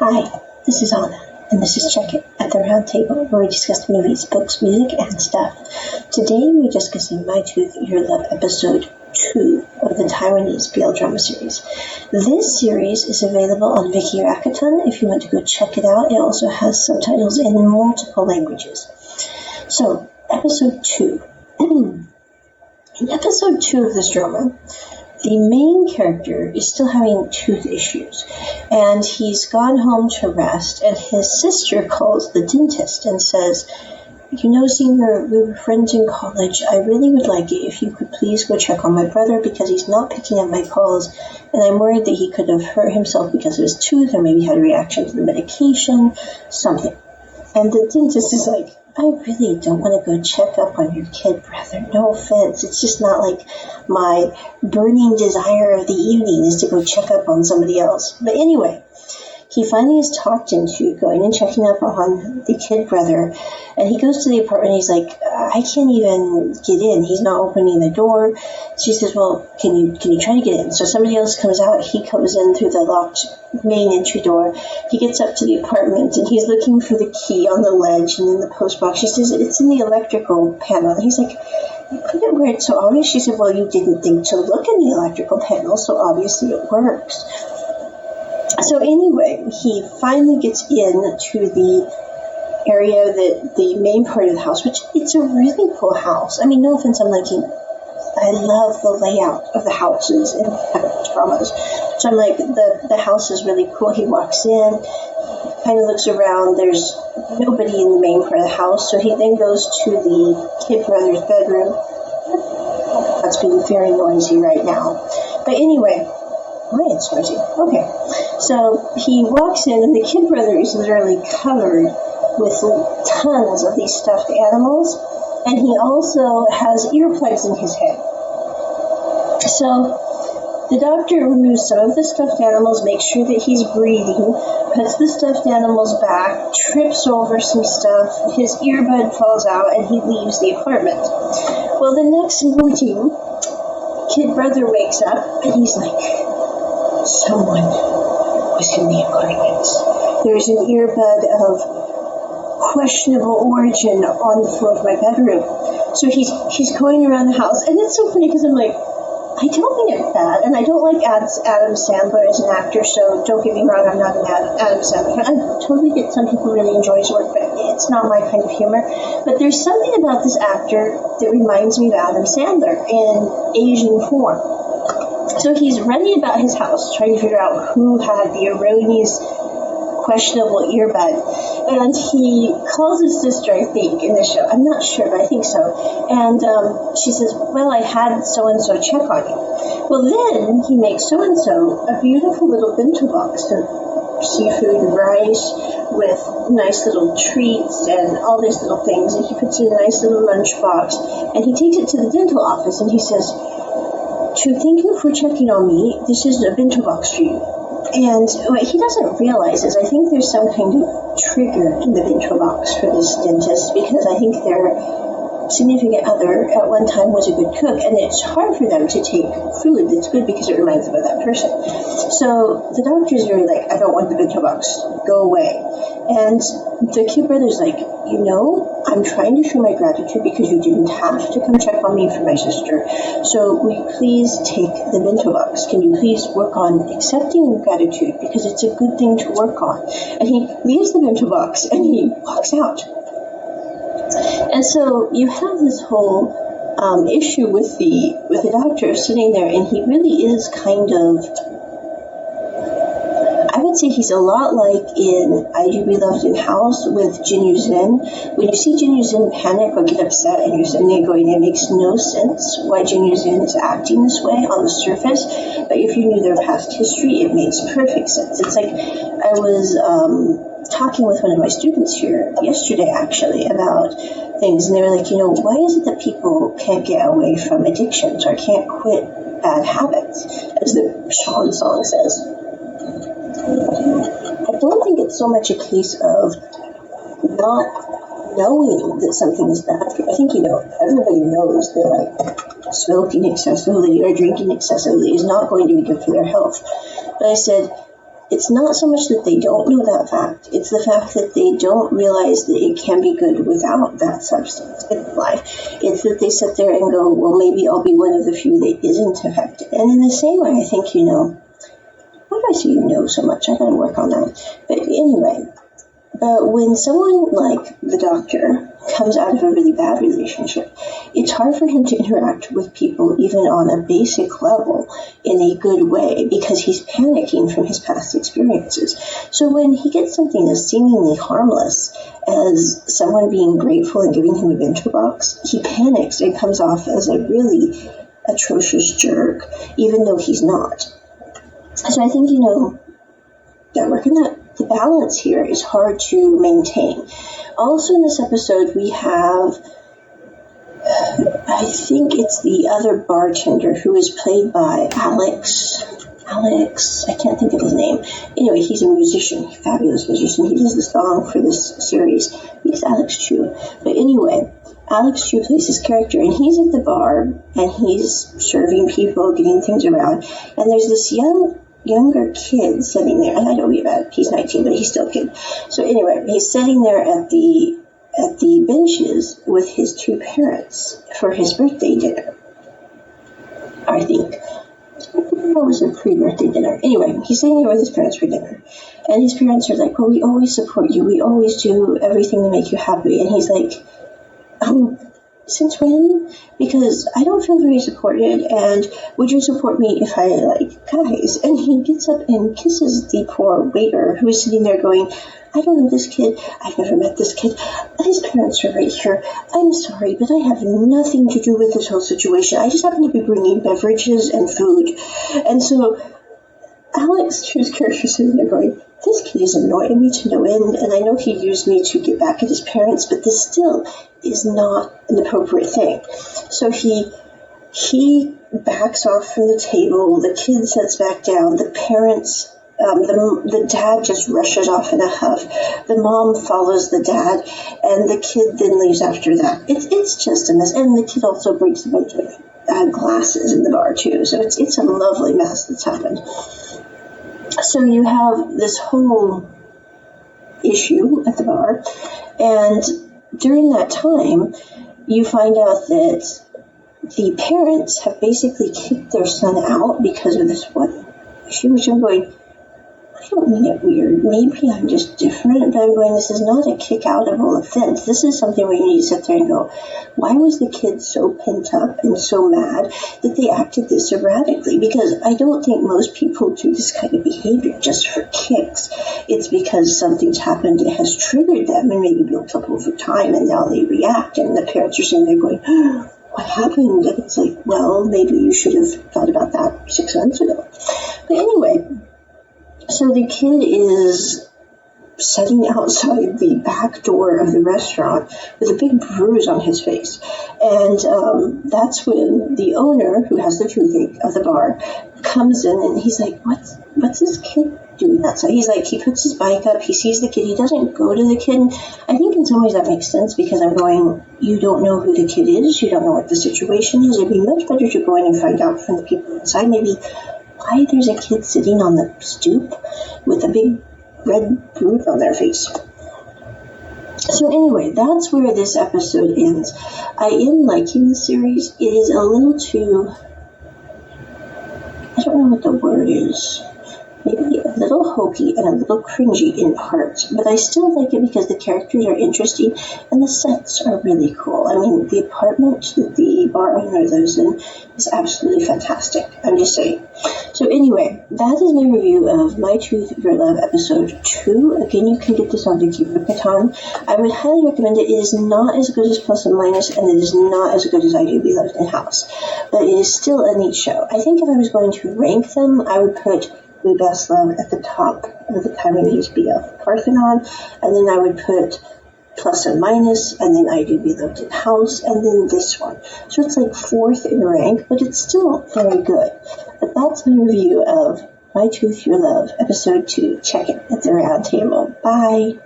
Hi, this is Anna, and this is Check It at the Round Table, where we discuss movies, books, music, and stuff. Today we're discussing My Tooth, Your Love, Episode 2 of the Taiwanese BL drama series. This series is available on Viki Rakuten if you want to go check it out. It also has subtitles in multiple languages. So, Episode 2. In Episode 2 of this drama, the main character is still having tooth issues, and he's gone home to rest, and his sister calls the dentist and says, "You know, Senior, we were friends in college. I really would like it if you could please go check on my brother because he's not picking up my calls, and I'm worried that he could have hurt himself because of his tooth or maybe had a reaction to the medication, something." And the dentist is like, "I really don't want to go check up on your kid, brother. No offense. It's just not like my burning desire of the evening is to go check up on somebody else." But anyway, he finally is talked into going and checking up on the kid brother. And he goes to the apartment. He's like, "I can't even get in. He's not opening the door." She says, "Well, can you try to get in?" So somebody else comes out. He comes in through the locked main entry door. He gets up to the apartment and he's looking for the key on the ledge and in the post box. She says, "It's in the electrical panel." And he's like, "You put it where it's so obvious." She said, "Well, you didn't think to look in the electrical panel, so obviously it works." So anyway, he finally gets into the area that the main part of the house, which it's a really cool house. I mean, no offense, I love the layout of the houses in dramas. So I'm like, the house is really cool. He walks in, kind of looks around. There's nobody in the main part of the house. So he then goes to the kid brother's bedroom. That's being very noisy right now. But anyway, why it's noisy? Okay. So he walks in and the kid brother is literally covered with tons of these stuffed animals. And he also has earplugs in his head. So the doctor removes some of the stuffed animals, makes sure that he's breathing, puts the stuffed animals back, trips over some stuff, his earbud falls out, and he leaves the apartment. Well, the next morning, kid brother wakes up, and he's like, "Someone was in the apartment. There's an earbud of questionable origin on the floor of my bedroom." So he's going around the house, and it's so funny because I'm like, I don't mean it bad, and I don't like Adam Sandler as an actor, so don't get me wrong, I'm not an Adam Sandler fan. I totally get some people really enjoy his work, but it's not my kind of humor. But there's something about this actor that reminds me of Adam Sandler in Asian form. So he's running about his house trying to figure out who had the erroneous questionable earbud, and he calls his sister, I think, in the show. I'm not sure, but I think so. And she says, "Well, I had so-and-so check on you." Well, then he makes so-and-so a beautiful little bento box of seafood and rice with nice little treats and all these little things, and he puts it in a nice little lunchbox, and he takes it to the dental office, and he says, "To thank you for checking on me, this is a bento box for you." And what he doesn't realize is I think there's some kind of trigger in the bento box for this dentist, because I think their significant other at one time was a good cook, and it's hard for them to take food that's good because it reminds them of that person. So the doctor's very like, "I don't want the bento box, go away." And the kid brother's like, "You know, I'm trying to show my gratitude because you didn't have to come check on me for my sister. So will you please take the bento box? Can you please work on accepting gratitude because it's a good thing to work on?" And he leaves the bento box and he walks out. And so you have this whole issue with the doctor sitting there, and he really is kind of, I would say he's a lot like in IGB Loved in House with Jin Yu Zin. When you see Jin Yu Zin panic or get upset and you're sitting there going, it makes no sense why Jin Yu Zin is acting this way on the surface, but if you knew their past history, it makes perfect sense. It's like I was talking with one of my students here yesterday, actually, about things, and they were like, why is it that people can't get away from addictions or can't quit bad habits, as the Sean song says? I don't think it's so much a case of not knowing that something is bad for you. I think, everybody knows that, like, smoking excessively or drinking excessively is not going to be good for their health. But I said, it's not so much that they don't know that fact, it's the fact that they don't realize that it can be good without that substance in life. It's that they sit there and go, well, maybe I'll be one of the few that isn't affected. And in the same way, I think, why do I say so much? I gotta work on that. But anyway, when someone like the doctor comes out of a really bad relationship, it's hard for him to interact with people even on a basic level in a good way because he's panicking from his past experiences. So when he gets something as seemingly harmless as someone being grateful and giving him a bento box, he panics and comes off as a really atrocious jerk, even though he's not. So I think, the balance here is hard to maintain. Also in this episode, we have, I think it's the other bartender who is played by Alex, I can't think of his name. Anyway, he's a musician, a fabulous musician. He does the song for this series. He's Alex Chu. But anyway, Alex Chu plays his character, and he's at the bar, and he's serving people, getting things around, and there's this younger kid sitting there, and I don't mean bad, he's 19, but he's still a kid. So anyway, he's sitting there at the benches with his two parents for his birthday dinner, I think. Or was it pre-birthday dinner? Anyway, he's sitting there with his parents for dinner, and his parents are like, well, we always support you, we always do everything to make you happy, and he's like, since when? Because I don't feel very supported, and would you support me if I like guys? And he gets up and kisses the poor waiter who is sitting there going, I don't know this kid, I've never met this kid, his parents are right here, I'm sorry, but I have nothing to do with this whole situation, I just happen to be bringing beverages and food. And so Alex Chu's character is sitting there going, this kid is annoying me to no end, and I know he used me to get back at his parents, but this still is not an appropriate thing. So he backs off from the table, the kid sits back down, the parents, the dad just rushes off in a huff, the mom follows the dad, and the kid then leaves after that. It's just a mess, and the kid also breaks a bunch of glasses in the bar too, so it's a lovely mess that's happened. So you have this whole issue at the bar, and during that time, you find out that the parents have basically kicked their son out because of this one issue, which I'm going, I don't mean it weird, maybe I'm just different, but I'm going, this is not a kick-outable offense. This is something where you need to sit there and go, why was the kid so pent up and so mad that they acted this erratically? Because I don't think most people do this kind of behavior just for kicks. It's because something's happened that has triggered them and maybe built up over time, and now they react, and the parents are sitting there going, what happened? And it's like, well, maybe you should have thought about that 6 months ago. But anyway, so the kid is sitting outside the back door of the restaurant with a big bruise on his face. And that's when the owner, who has the toothache of the bar, comes in, and he's like, what's this kid doing outside? He's like, he puts his bike up, he sees the kid, he doesn't go to the kid. I think in some ways that makes sense, because I'm going, you don't know who the kid is, you don't know what the situation is. It'd be much better to go in and find out from the people inside maybe why there's a kid sitting on the stoop with a big red bruise on their face. So anyway, that's where this episode ends. I am liking the series. It is a little too, I don't know what the word is, maybe a little hokey and a little cringy in parts, but I still like it because the characters are interesting and the sets are really cool. I mean, the apartment that the bar owner lives in is absolutely fantastic, I'm just saying. So anyway, that is my review of My Truth, Your Love, episode 2. Again, you can get this on Viki.com. I would highly recommend it. It is not as good as Plus and Minus, and it is not as good as I Do Be Loved in House, but it is still a neat show. I think if I was going to rank them, I would put We Best Love at the top of the Taiwanese BL Parthenon, and then I would put Plus and Minus, and then I Do Be Loved in House, and then this one. So it's like 4th in rank, but it's still very good. But that's my review of My Truth, Your Love, episode 2. Check it at the round table. Bye.